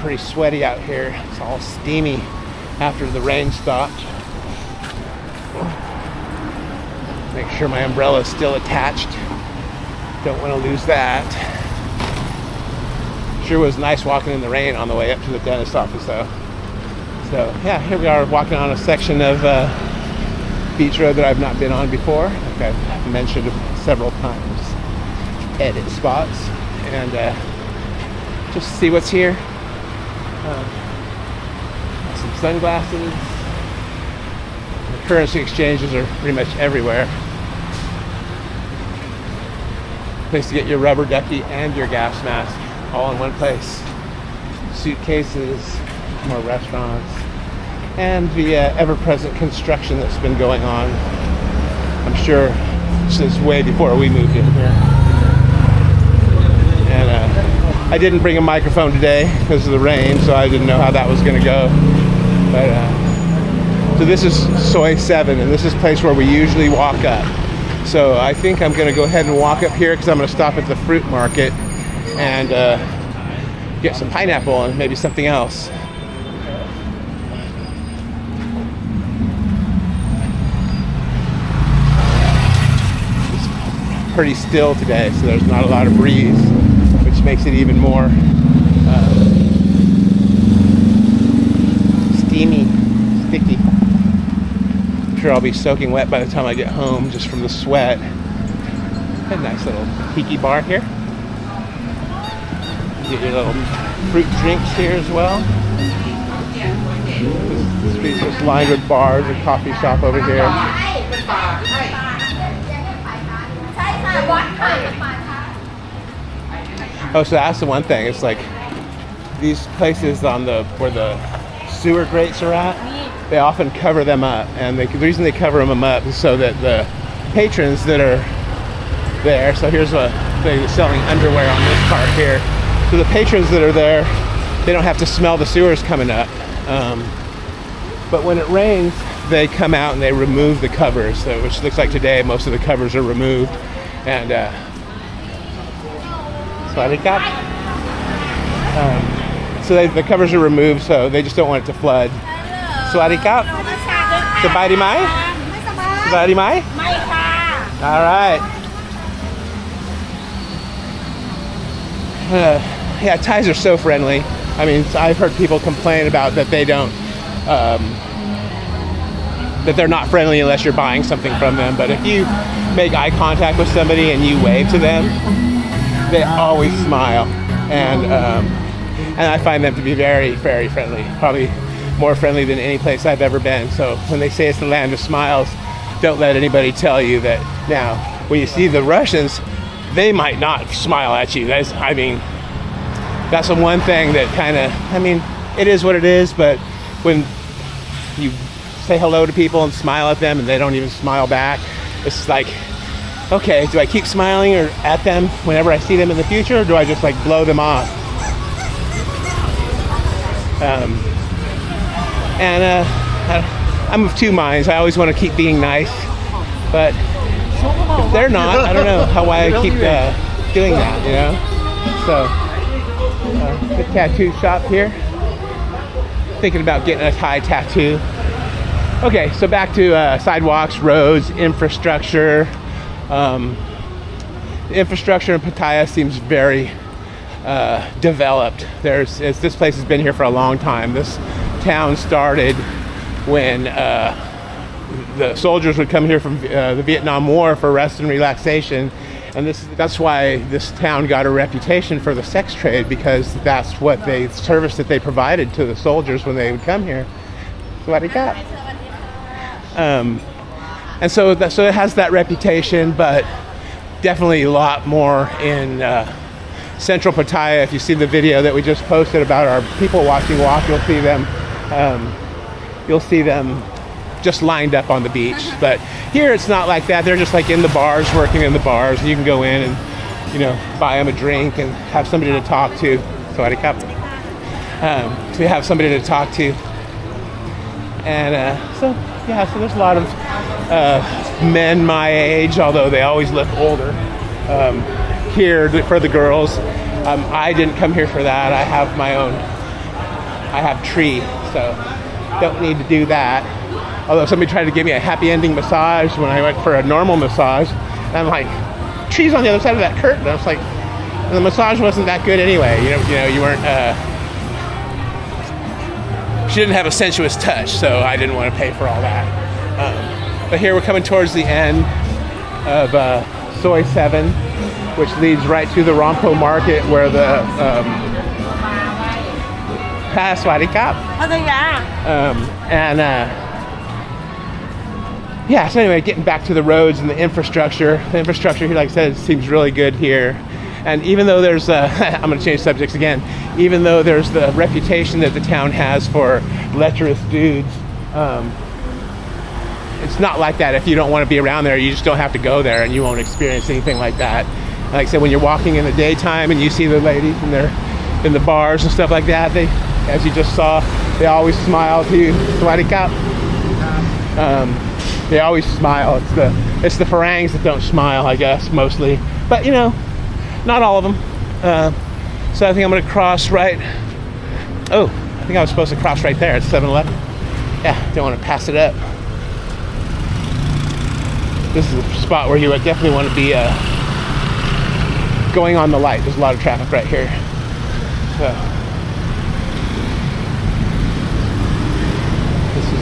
pretty sweaty out here. It's all steamy after the rain stopped. Make sure my umbrella is still attached. Don't want to lose that. Sure was nice walking in the rain on the way up to the dentist office though. So yeah, here we are walking on a section of Beach Road that I've not been on before. Like I've mentioned several times. Edit spots and just see what's here. Some sunglasses. The currency exchanges are pretty much everywhere. Place to get your rubber ducky and your gas mask all in one place. Suitcases, more restaurants, and the ever-present construction that's been going on. I'm sure since way before we moved in here. And I didn't bring a microphone today because of the rain, so I didn't know how that was going to go. But so this is Soi 7, and this is a place where we usually walk up. So I think I'm going to go ahead and walk up here because I'm going to stop at the fruit market and get some pineapple and maybe something else. It's pretty still today, so there's not a lot of breeze, which makes it even more steamy, sticky. I'm sure I'll be soaking wet by the time I get home just from the sweat. A nice little tiki bar here. You get your little fruit drinks here as well. The street's just lined with bars, a coffee shop over here. Oh, so that's the one thing. It's like these places on where the sewer grates are at, they often cover them up, and the reason they cover them up is so that the patrons that are there, so here's they're selling underwear on this part here, so the patrons that are there, they don't have to smell the sewers coming up. But when it rains, they come out and they remove the covers, which looks like today most of the covers are removed, and so the covers are removed, so they just don't want it to flood. Swadikap. Sabadi mai? Sabadi mai? All right. Yeah, Thais are so friendly. I mean, I've heard people complain about that they don't, that they're not friendly unless you're buying something from them. But if you make eye contact with somebody and you wave to them, they always smile. And I find them to be very, very friendly. Probably more friendly than any place I've ever been. So when they say it's the land of smiles, don't let anybody tell you that. Now, when you see the Russians, they might not smile at you. That's the one thing that kind of, I mean, it is what it is, but when you say hello to people and smile at them and they don't even smile back, it's like, okay, do I keep smiling or at them whenever I see them in the future, or do I just like blow them off? I'm of two minds. I always want to keep being nice, but if they're not, I don't know why I keep doing that, you know? So, the tattoo shop here. Thinking about getting a Thai tattoo. Okay, so back to sidewalks, roads, infrastructure. The infrastructure in Pattaya seems very developed. This place has been here for a long time. This town started when the soldiers would come here from the Vietnam War for rest and relaxation, and that's why this town got a reputation for the sex trade, because that's what service that they provided to the soldiers when they would come here. That's what it got. And so it has that reputation, but definitely a lot more in central Pattaya. If you see the video that we just posted about our people watching walk, you'll see them just lined up on the beach. But here it's not like that. They're just like in the bars, working in the bars. And you can go in and, you know, buy them a drink and have somebody to talk to. So have somebody to talk to. And so there's a lot of men my age, although they always look older. Here for the girls, I didn't come here for that. I have my own I have tree, so don't need to do that. Although somebody tried to give me a happy ending massage when I went for a normal massage, and I'm like, tree's on the other side of that curtain. I was like, the massage wasn't that good anyway. You know, you weren't. She didn't have a sensuous touch, so I didn't want to pay for all that. But here we're coming towards the end of Soi 7, which leads right to the Rompo Market, where the yeah, so anyway, getting back to the roads and the infrastructure. The infrastructure here, like I said, seems really good here. And even though there's, I'm going to change subjects again, even though there's the reputation that the town has for lecherous dudes, it's not like that. If you don't want to be around there, you just don't have to go there and you won't experience anything like that. Like I said, when you're walking in the daytime and you see the ladies and they're in the bars and stuff like that, they, as you just saw, they always smile to you. They always smile. It's the Farangs that don't smile, I guess, mostly. But, you know, not all of them. So I think I'm going to cross right. Oh, I think I was supposed to cross right there at 7-Eleven. Yeah, don't want to pass it up. This is a spot where you would definitely want to be going on the light. There's a lot of traffic right here. So this is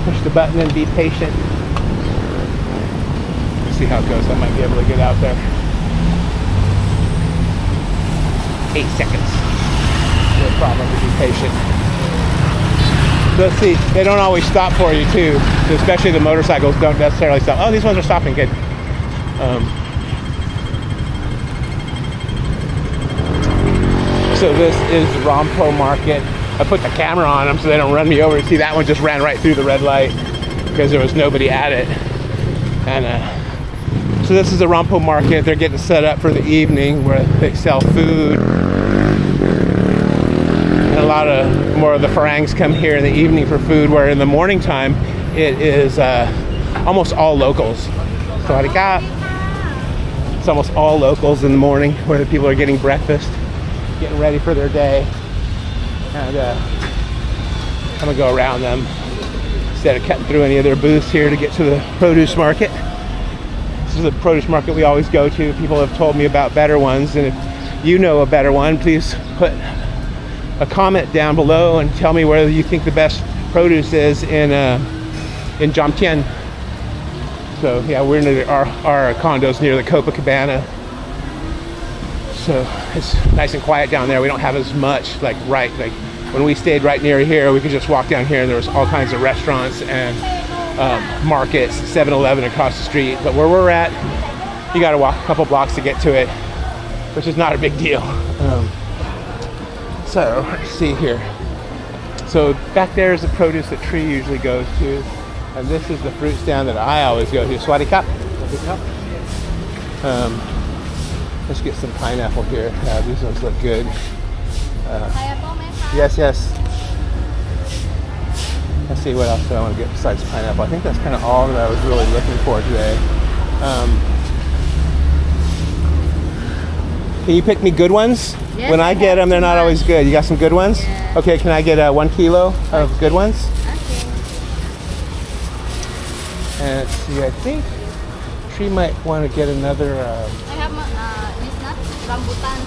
push the button and be patient. Let's see how it goes. I might be able to get out there. 8 seconds. No problem, to be patient. Let's see, they don't always stop for you too, especially the motorcycles don't necessarily stop. Oh, these ones are stopping, good. So this is Rompo Market. I put the camera on them so they don't run me over. See, that one just ran right through the red light because there was nobody at it. And so this is the Rompo Market. They're getting set up for the evening where they sell food. And a lot more of the Farangs come here in the evening for food, where in the morning time it is almost all locals. So it's almost all locals in the morning where the people are getting breakfast, getting ready for their day. And I'm gonna go around them instead of cutting through any of their booths here to get to the produce market. This is the produce market we always go to. People have told me about better ones, and if you know a better one, please put a comment down below and tell me where you think the best produce is in Jomtien. So yeah, we're near our condos near the Copacabana. So it's nice and quiet down there. We don't have as much like when we stayed right near here, we could just walk down here and there was all kinds of restaurants and markets, 7-Eleven across the street. But where we're at, you got to walk a couple blocks to get to it, which is not a big deal. So let's see here. So back there is the produce that Tree usually goes to, and this is the fruit stand that I always go to. Swadee Cup. Let's get some pineapple here. These ones look good. Yes. Let's see what else do I want to get besides pineapple. I think that's kind of all that I was really looking for today. Can you pick me good ones? Yes, when I get them, they're not always good. You got some good ones? Yeah. Okay, can I get 1 kilo of good ones? Okay. And let's see, I think Tree might want to get another. I have this nut, rambutan.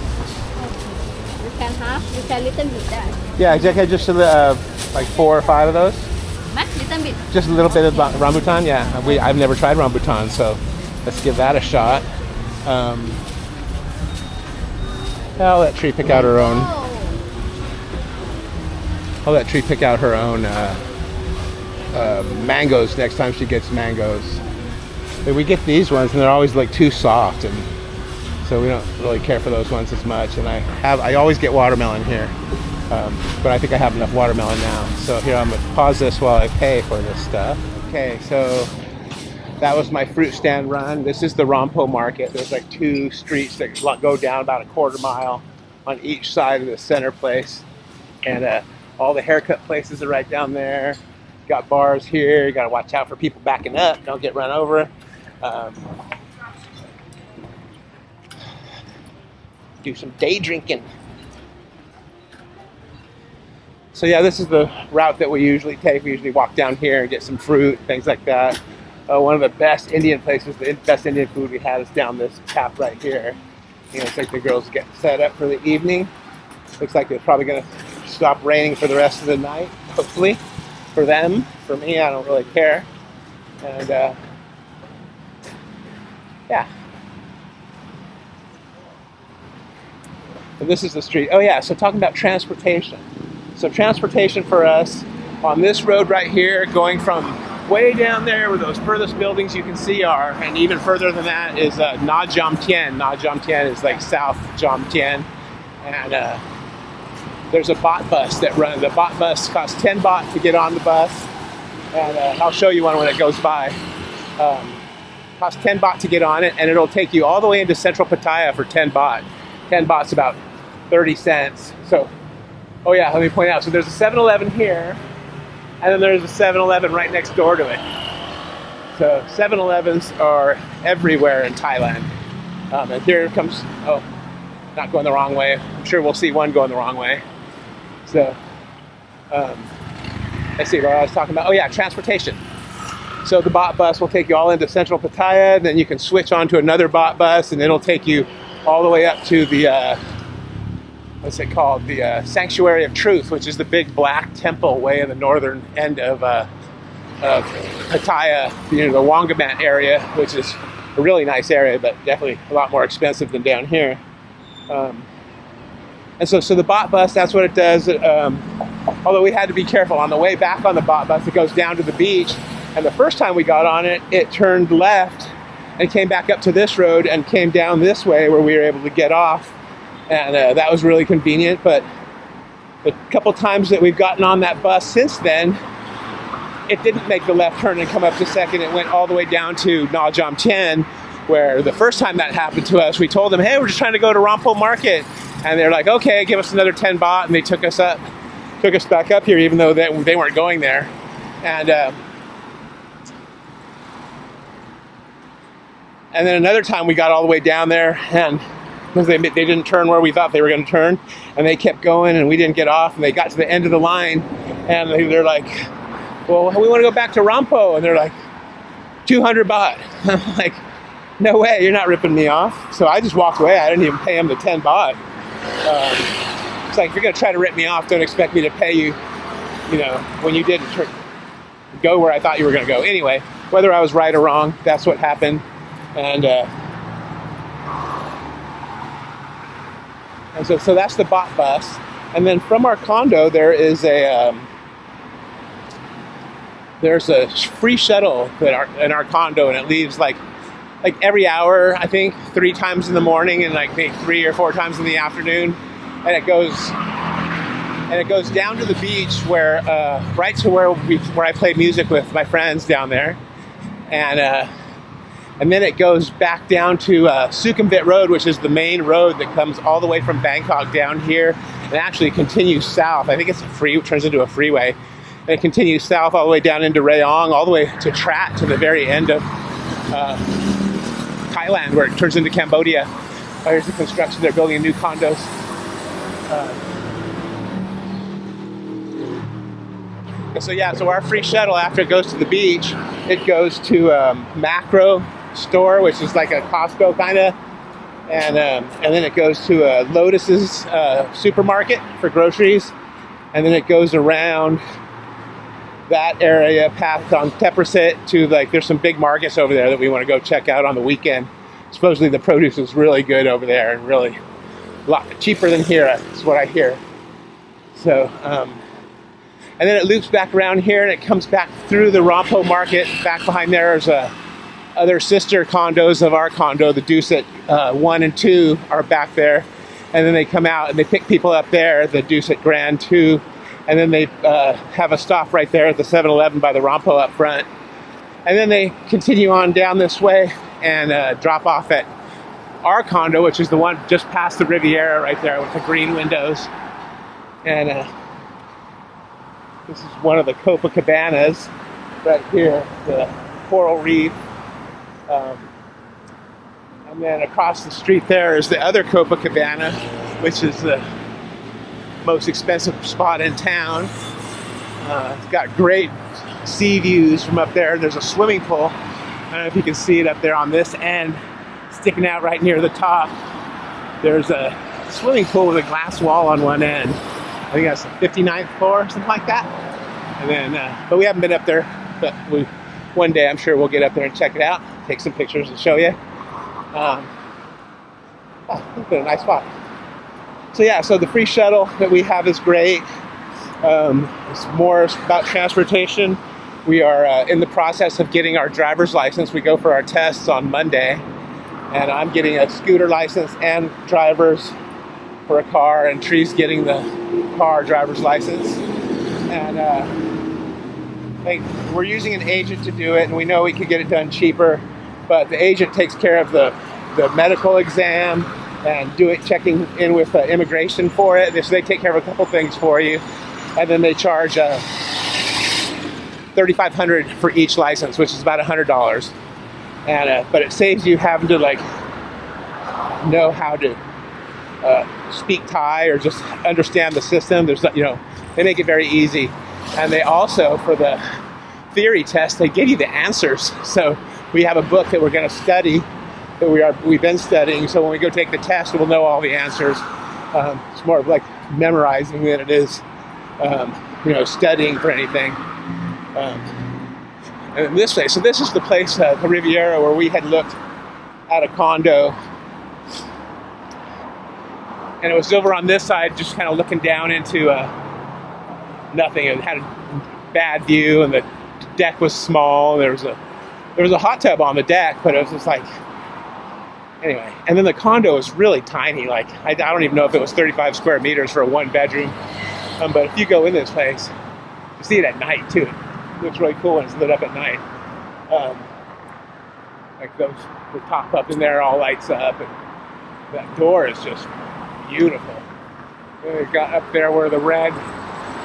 You can have, you can little bit that. Yeah, exactly. Just like 4 or 5 of those. Max, little bit. Just a little bit of rambutan. Yeah, I've never tried rambutan, so let's give that a shot. I'll let Tree pick out her own. I'll let Tree pick out her own mangoes next time she gets mangoes. But we get these ones and they're always like too soft, and so we don't really care for those ones as much. And I always get watermelon here, but I think I have enough watermelon now. So here, I'm gonna pause this while I pay for this stuff. Okay, so that was my fruit stand run. This is the Rompo Market. There's like 2 streets that go down about a quarter mile on each side of the center place. And all the haircut places are right down there. Got bars here. You gotta watch out for people backing up. Don't get run over. Do some day drinking. So yeah, this is the route that we usually take. We usually walk down here and get some fruit, things like that. One of the best Indian places, the best Indian food we had is down this path right here. It's like the girls get set up for the evening. Looks like it's probably going to stop raining for the rest of the night, hopefully. For them. For me, I don't really care. And yeah. And this is the street. Oh yeah, so talking about transportation. So transportation for us on this road right here, going from way down there where those furthest buildings you can see are, and even further than that is Jomtien. Jomtien is like South Jomtien. And there's a bot bus that runs. The bot bus costs 10 baht to get on the bus. And I'll show you one when it goes by. Costs 10 baht to get on it, and it'll take you all the way into central Pattaya for 10 baht. 10 baht's about 30 cents. So, oh yeah, let me point out. So there's a 7-Eleven here, and then there's a 7-Eleven right next door to it. So 7-Elevens are everywhere in Thailand. And here comes, oh, not going the wrong way. I'm sure we'll see one going the wrong way. So, let's see what I was talking about. Oh yeah, transportation. So the bot bus will take you all into central Pattaya, and then you can switch on to another bot bus, and it'll take you all the way up to the, what's it called? The Sanctuary of Truth, which is the big black temple way in the northern end of Pattaya, the Wangamat area, which is a really nice area, but definitely a lot more expensive than down here. And so the bot bus, that's what it does. Although we had to be careful on the way back on the bot bus, it goes down to the beach. And the first time we got on it, it turned left and came back up to this road and came down this way where we were able to get off. And that was really convenient. But the couple times that we've gotten on that bus since then, it didn't make the left turn and come up to second. It went all the way down to Nha Jomtien, where the first time that happened to us, we told them, hey, we're just trying to go to Rampo Market. And they're like, okay, give us another 10 baht. And they took us back up here, even though they weren't going there. And then another time we got all the way down there, and because they didn't turn where we thought they were going to turn, and they kept going, and we didn't get off, and they got to the end of the line, and they're like, well, we want to go back to Rampo, and they're like, 200 baht. I'm like, no way, you're not ripping me off. So I just walked away. I didn't even pay them the 10 baht. It's like, if you're going to try to rip me off, don't expect me to pay you, when you didn't go where I thought you were going to go. Anyway, whether I was right or wrong, that's what happened. And so that's the bot bus. And then from our condo, there's a free shuttle in our condo, and it leaves like every hour, I think, 3 times in the morning and like maybe 3 or 4 times in the afternoon. And it goes down to the beach where right to where I play music with my friends down there. And then it goes back down to Sukhumvit Beach Rd, which is the main road that comes all the way from Bangkok down here and actually continues south. I think it turns into a freeway. And it continues south all the way down into Rayong, all the way to Trat, to the very end of Thailand, where it turns into Cambodia. Here's the construction. They're building new condos. So our free shuttle, after it goes to the beach, it goes to Macro store, which is like a Costco kind of, and then it goes to Lotus's supermarket for groceries, and then it goes around that area, past on Teprasit to there's some big markets over there that we want to go check out on the weekend. Supposedly the produce is really good over there and really a lot cheaper than here, is what I hear. So, and then it loops back around here and it comes back through the Rampo Market. Back behind there is other sister condos of our condo. The Dusit 1 and 2 are back there. And then they come out and they pick people up there, the Dusit Grand 2. And then they have a stop right there at the 7-Eleven by the Rampo up front. And then they continue on down this way and drop off at our condo, which is the one just past the Riviera right there with the green windows. And this is one of the Copacabanas right here, the coral reef. And then across the street there is the other Copacabana, which is most expensive spot in town. It's got great sea views from up there. There's a swimming pool. I don't know if you can see it up there on this end, sticking out right near the top. There's a swimming pool with a glass wall on one end. I think that's the 59th floor, something like that. And then, but we haven't been up there. But one day I'm sure we'll get up there and check it out, take some pictures and show you. It's been a nice spot. So yeah, so the free shuttle that we have is great. It's more about transportation. We are in the process of getting our driver's license. We go for our tests on Monday, and I'm getting a scooter license and driver's for a car, and Tree's getting the car driver's license. And we're using an agent to do it, and we know we could get it done cheaper, but the agent takes care of the medical exam and checking in with immigration for it. So they take care of a couple things for you, and then they charge $3,500 for each license, which is about $100. And but it saves you having to like know how to speak Thai or just understand the system. There's, they make it very easy. And they also, for the theory test, they give you the answers. So we have a book that we're going to study, that we've been studying. So when we go take the test, we'll know all the answers. It's more of like memorizing than it is, studying for anything. And in this place, so this is the place, the Riviera, where we had looked at a condo. And it was over on this side, just kind of looking down into nothing. It had a bad view, and the deck was small. There was a hot tub on the deck, but it was just like, anyway. And then the condo was really tiny. Like, I don't even know if it was 35 square meters for a one bedroom. But if you go in this place, you see it at night too. It looks really cool when it's lit up at night. Like the top up in there all lights up, and that door is just beautiful. They got up there where the red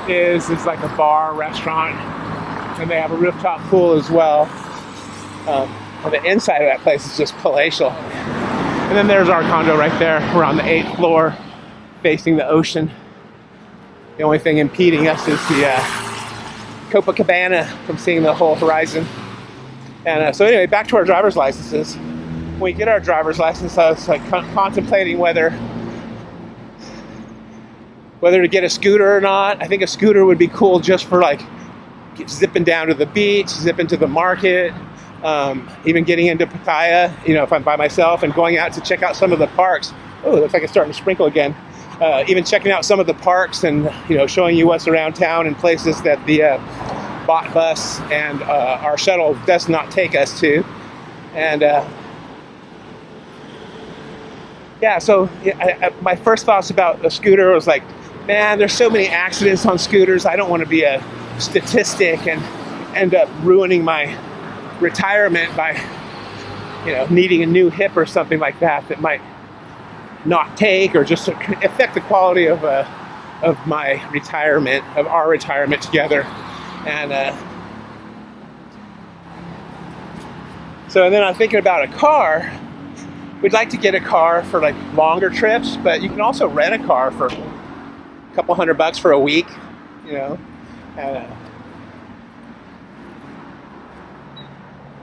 is like a bar, restaurant, and they have a rooftop pool as well. And the inside of that place is just palatial. And then there's our condo right there. We're on the 8th floor, facing the ocean. The only thing impeding us is the Copacabana from seeing the whole horizon. And so anyway, back to our driver's licenses. When we get our driver's license, I was like contemplating whether to get a scooter or not. I think a scooter would be cool just for like zipping down to the beach, zipping to the market, even getting into Pattaya, if I'm by myself, and going out to check out some of the parks. Oh, it looks like it's starting to sprinkle again. Even checking out some of the parks and, showing you what's around town and places that the bot bus and our shuttle does not take us to. And my first thoughts about a scooter was like, man, there's so many accidents on scooters. I don't want to be a statistic and end up ruining my retirement by, needing a new hip or something like that might not take, or just affect the quality of my retirement, of our retirement together. And then I'm thinking about a car. We'd like to get a car for like longer trips, but you can also rent a car for a couple $100 for a week,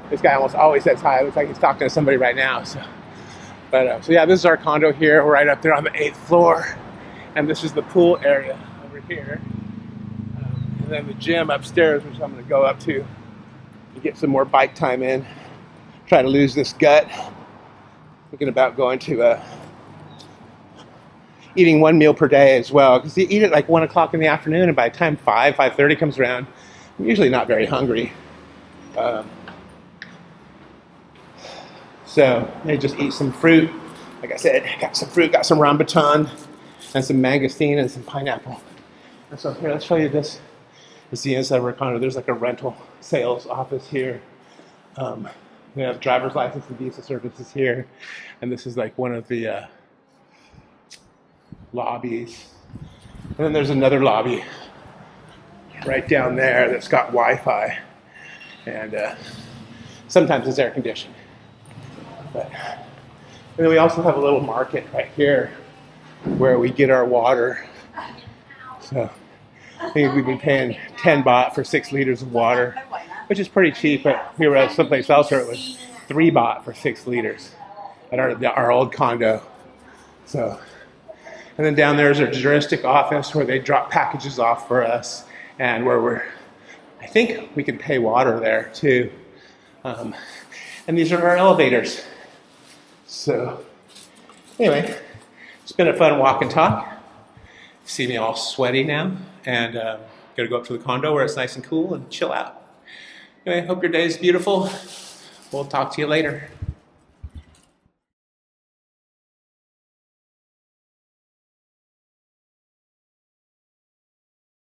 This guy almost always says hi. It looks like he's talking to somebody right now. So yeah, this is our condo here. We're right up there on the 8th floor. And this is the pool area over here. And then the gym upstairs, which I'm going to go up to get some more bike time in. Try to lose this gut. Thinking about going to eating one meal per day as well. Because you eat at like 1 o'clock in the afternoon, and by the time 5:30 comes around, I'm usually not very hungry. So maybe just eat some fruit. Like I said, got some fruit, got some rambutan, and some mangosteen, and some pineapple. And so here, let's show you this. This is the inside of our condo. There's like a rental sales office here. We have driver's license and visa services here. And this is like one of the lobbies. And then there's another lobby right down there that's got Wi-Fi. And sometimes it's air conditioned. And then we also have a little market right here where we get our water So I think we've been paying 10 baht for 6 liters of water, which is pretty cheap, but we were at someplace else where it was 3 baht for 6 liters at our old condo. So, and then down there is our juristic office where they drop packages off for us, and where I think we can pay water there too. And these are our elevators. So anyway, it's been a fun walk and talk. See me all sweaty now, and gonna go up to the condo where it's nice and cool and chill out. Anyway, hope your day is beautiful. We'll talk to you later.